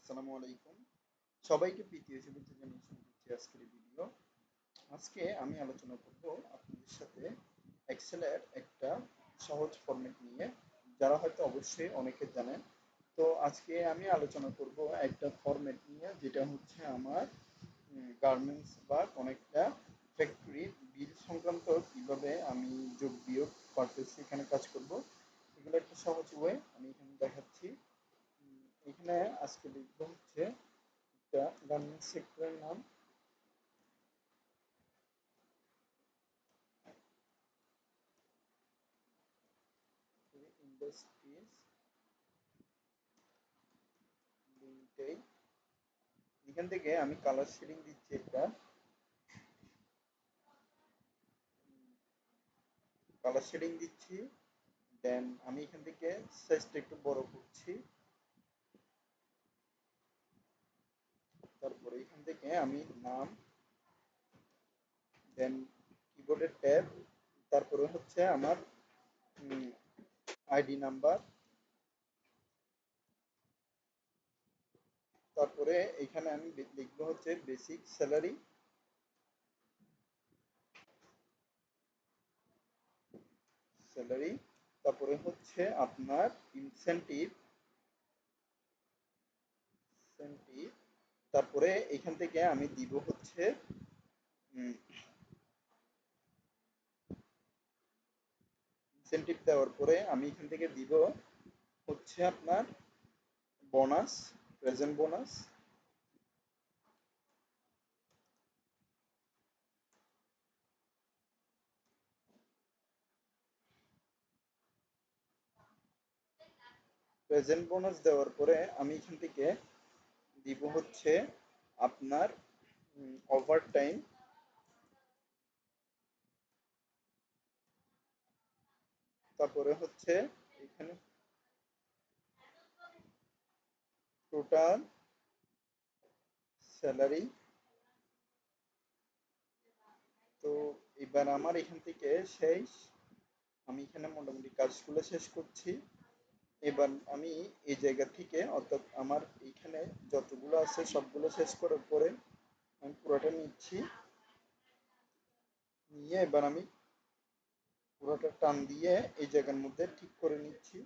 আসসালামু আলাইকুম। সবাইকে প্রীতীয় শুভেচ্ছা জানিয়ে শুরু করছি আজকের এই ভিডিও। আজকে আমি আলোচনা করব আপনাদের সাথে এক্সেলের একটা সহজ ফরম্যাট নিয়ে, যারা হয়তো অবশ্যই অনেকে জানেন। তো আজকে আমি আলোচনা করব একটা ফরম্যাট নিয়ে, যেটা হচ্ছে আমার গার্মেন্টস বা কোনো একটা ফ্যাক্টরির বিল সংক্রান্ত কিভাবে আমি যোগ বিয়োগ করতেছি, এখানে কাজ করব। এগুলো একটা সহজ ওয়ে আমি এখানে দেখাচ্ছি। এখানে আজকে লিখবো হচ্ছে একটা গার্মেন্টস সেক্টরের নাম, ইন্ডাস্ট্রিজ লিমিটেড। এখান থেকে আমি কালার শেডিং দিচ্ছি একটা, কালার শেডিং দিচ্ছি। দেন আমি এখান থেকে সাইজটা একটু বড় করছি। তারপরে এখান থেকে আমি নাম, দেন কিবোর্ডের ট্যাব, তারপরে হচ্ছে আমার আইডি নাম্বার, তারপরে এখানে আমি লিখবো হচ্ছে বেসিক স্যালারি, স্যালারি। তারপরে হচ্ছে আপনার ইনসেনটিভ, ইনসেনটিভ। তারপরে এখান থেকে আমি দিব হচ্ছে ইনসেনটিভ দেওয়ার পরে আমি এখান থেকে দিব হচ্ছে আপনার bonus, present bonus. Present bonus দেওয়ার পরে আমি এখান থেকে দিব হচ্ছে আপনার ওভার টাইম, তারপরে হচ্ছে এখানে টোটাল স্যালারি। তো এবার আমার এখান থেকে শেষ, আমি এখানে মোটামুটি কাজগুলো শেষ করছি। এবার আমি এই জায়গা থেকে, অর্থাৎ আমার এইখানে যতগুলো আছে সবগুলো শেষ করার পরে আমি পুরোটা নিচ্ছি, নিয়ে এবার আমি পুরোটা টান দিয়ে এই জায়গার মধ্যে ঠিক করে নিচ্ছি।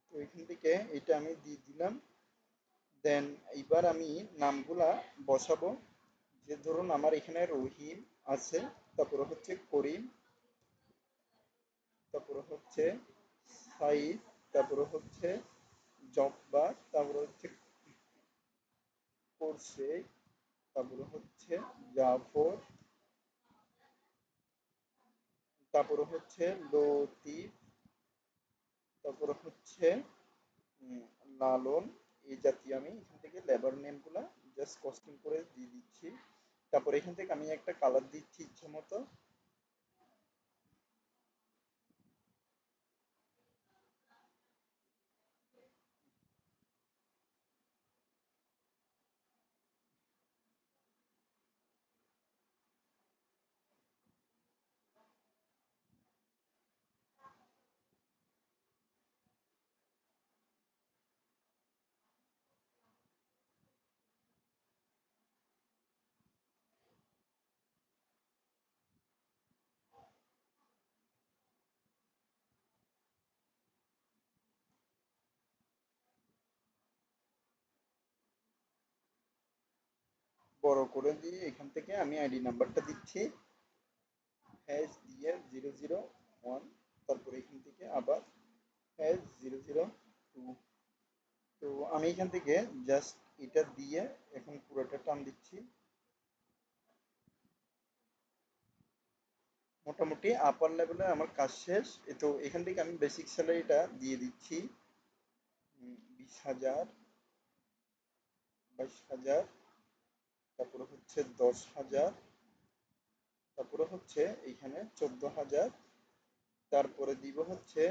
তো এখান থেকে এটা আমি দিয়ে দিলাম। দেন এইবার আমি নামগুলা বসাবো। যে ধরুন আমার এখানে রহিম আছে, তারপরে হচ্ছে করিম, তারপরে হচ্ছে সাইদ, তারপরে হচ্ছে জব্বার, তারপরে হচ্ছে কোরশে, তারপরে হচ্ছে জাফর, তারপরে হচ্ছে লতিফ, তারপরে হচ্ছে উম, লালন। এই জাতীয় আমি এখান থেকে লেবার নেমগুলা জাস্ট কস্টিং করে দিয়ে দিচ্ছি। তারপর এখান থেকে আমি একটা কালার দিচ্ছি ইচ্ছে মতো। বড় করে দিয়ে এখান থেকে আমি আইডি নাম্বারটা দিচ্ছি, হ্যাশ দিয়ে 001। তারপরে এখান থেকে আবার হ্যাশ 002। তো আমি এখান থেকে জাস্ট এটা দিয়ে এখন পুরোটা টান দিচ্ছি। মোটামুটি আপার লেভেলে আমার কাজ শেষ। তো এখান থেকে আমি বেসিক স্যালারিটা দিয়ে দিচ্ছি 20,000, 22,000, তারপরে হচ্ছে 10,000, তারপরে হচ্ছে এইখানে 14,000, তারপরে দিব হচ্ছে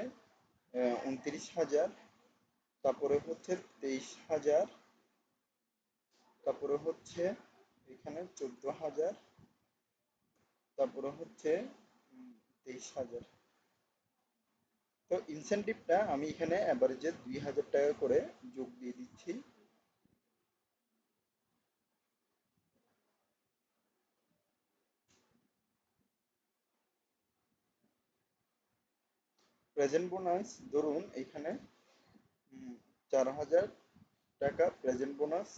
29,000, তারপরে হচ্ছে 23,000, তারপরে হচ্ছে এখানে 14,000, তারপরে হচ্ছে 23,000। তো ইনসেনটিভটা আমি এখানে অ্যাভারেজে 2,000 টাকা করে যোগ দিয়ে দিচ্ছি। প্রেজেন্ট বোনাস ধরুন এখানে 4,000 টাকা প্রেজেন্ট বোনাস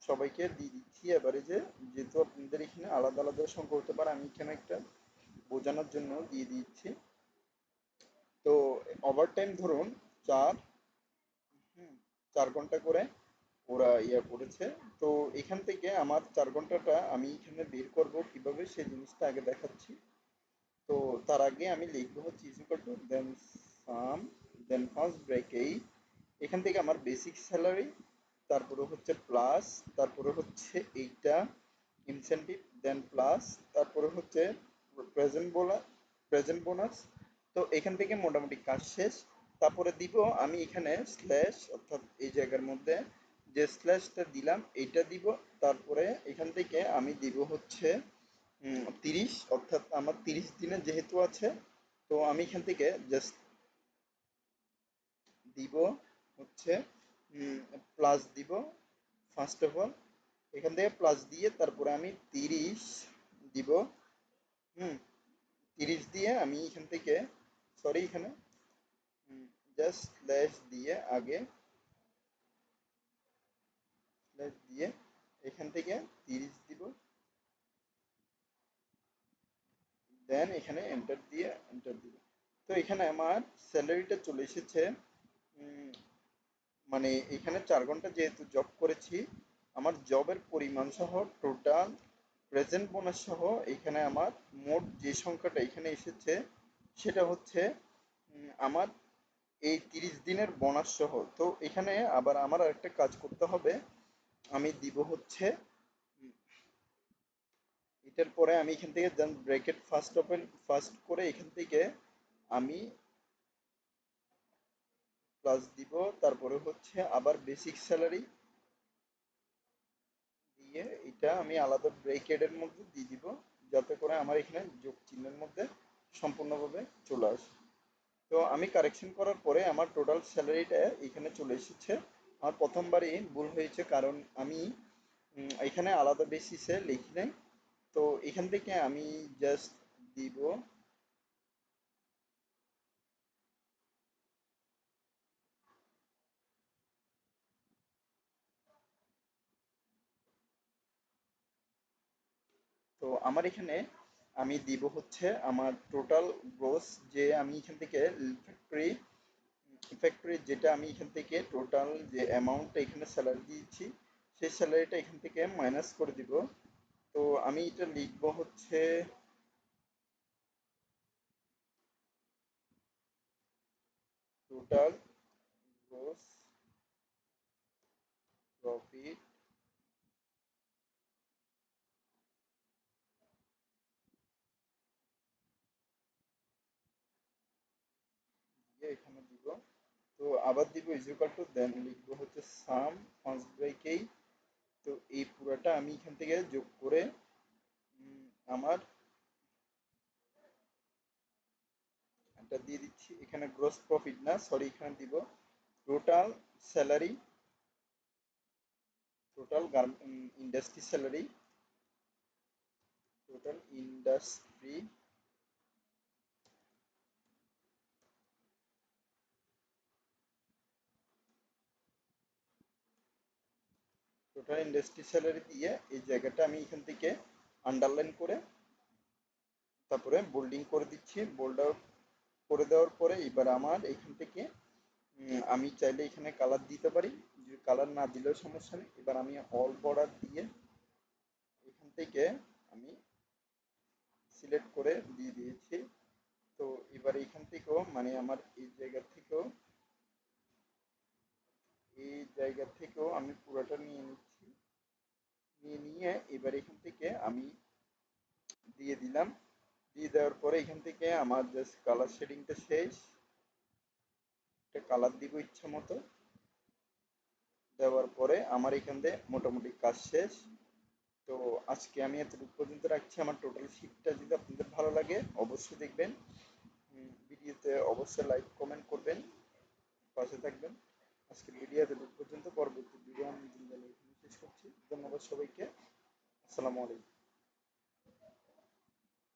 সবাইকে দিয়ে দিচ্ছি। এবারে যেহেতু আপনাদের এখানে আলাদা আলাদা সংখ্যা হতে পারে, আমি এখানে একটা বোঝানোর জন্য দিয়ে দিচ্ছি। তো ওভারটাইম ধরুন চার হুম, 4 ঘন্টা করে ওরা করেছে। তো এখান থেকে আমার 4 ঘন্টাটা আমি এখানে বের করব কিভাবে সেই জিনিসটা আগে দেখাচ্ছি। তো তার আগে আমি লিখবো হচ্ছে is equal to then sum then first bracket এখান থেকে আমার বেসিক স্যালারি, তারপরে হচ্ছে প্লাস, তারপরে হচ্ছে এইটা ইনসেনটিভ, দেন প্লাস, তারপরে হচ্ছে প্রেজেন্ট বোনাস প্রেজেন্ট বোনাস। তো এখান থেকে মোটামুটি কাজ শেষ। তারপরে দিব আমি এখানে স্ল্যাশ, অর্থাৎ এই জায়গার মধ্যে যে স্ল্যাশটা দিলাম এইটা দিব। তারপরে এখান থেকে আমি দিব হচ্ছে 30, অর্থাৎ আমার 30 দিনের যেহেতু আছে, তো আমি এখান থেকে জাস্ট দিব হচ্ছে প্লাস দিব ফার্স্ট অফ অল। এখান থেকে প্লাস দিয়ে তারপরে আমি 30 দিব। হুম 30 দিয়ে আমি এখান থেকে, সরি এখানে জাস্ট স্ল্যাশ দিয়ে আগে স্ল্যাশ দিয়ে এখান থেকে 30 দিব, দেন এখানে এন্টার দিয়ে এন্টার দিব। তো এখানে আমার স্যালারিটা চলে এসেছে। উম, মানে এখানে 4 ঘন্টা যেহেতু জব করেছি, আমার জবের পরিমাণ সহ টোটাল প্রেজেন্ট বোনাস সহ এখানে আমার মোট যে সংখ্যাটা এখানে এসেছে সেটা হচ্ছে আমার এই 30 দিনের বোনাস সহ। তো এখানে আবার আমার আরেকটা কাজ করতে হবে। আমি দিব হচ্ছে এটার পরে আমি এখান থেকে ব্র্যাকেট ফার্স্ট ওপেন ফার্স্ট করে এখান থেকে আমি প্লাস দিব, তারপরে হচ্ছে আবার বেসিক স্যালারি দিয়ে এটা আমি আলাদা ব্র্যাকেটের মধ্যে দিয়ে দিব, যাতে করে আমার এখানে যোগ চিহ্নের মধ্যে সম্পূর্ণভাবে চলে আসে। তো আমি কারেকশন করার পরে আমার টোটাল স্যালারিটা এখানে চলে এসেছে। আমার প্রথমবারই ভুল হয়েছে, কারণ আমি এখানে আলাদা বেসিসে লিখি নাই। তো এখান থেকে আমি জাস্ট দিব তো আমার এখানে আমি দিব হচ্ছে আমার টোটাল গ্রোস, যে আমি এখান থেকে ফ্যাক্টরি ফ্যাক্টরি যেটা আমি এখান থেকে টোটাল যে অ্যামাউন্টটা এখানে স্যালারি দিয়েছি সেই স্যালারিটা এখান থেকে মাইনাস করে দিব। তো আমি এটা লিখব হচ্ছে টোটাল গ্রোস প্রফিট দিয়ে এখানে দিব। তো আবার দিব ইজ ইকুয়াল টু দেন লিখবো হচ্ছে সাম ফার্স্ট ব্রেকেই। তো এই পুরোটা আমি এখান থেকে যোগ করে আমার এটা দিয়ে দিচ্ছি। এখানে গ্রোস প্রফিট না, সরি, এখানে দিব total salary, total industry salary, total industry total industry salary দিয়ে এই জায়গাটা আমি এখান থেকে আন্ডারলাইন করে তারপরে বোল্ডিং করে দিচ্ছি। বোল্ড আউট করে দেওয়ার পরে এবার আমার এখান থেকে আমি চাইলে এখানে কালার দিতে পারি, যদি কালার না দিলেও সমস্যা নেই। এবার আমি অল বর্ডার দিয়ে এখান থেকে আমি সিলেক্ট করে দিয়ে দিয়েছি। তো এবার এখান থেকেও মানে আমার এই জায়গা থেকেও আমি পুরোটা নিয়ে নিচ্ছি। নিয়ে এবার এখান থেকে আমি দিয়ে দিলাম। দিয়ে দেওয়ার পরে এখান থেকে আমার জাস্ট কালার শেডিংটা শেষ। একটা কালার দিব ইচ্ছা মতো, দেওয়ার পরে আমার এখান থেকে মোটামুটি কাজ শেষ। তো আজকে আমি এতটুকু পর্যন্ত রাখছি। আমার টোটাল শিটটা যদি আপনাদের ভালো লাগে অবশ্যই দেখবেন, ভিডিওতে অবশ্যই লাইক কমেন্ট করবেন, পাশে থাকবেন। আজকের ভিডিও এতটুকু পর্যন্ত, পরবর্তী ভিডিও আমি শেষ করছি। ধন্যবাদ সবাইকে। আসসালামু আলাইকুম।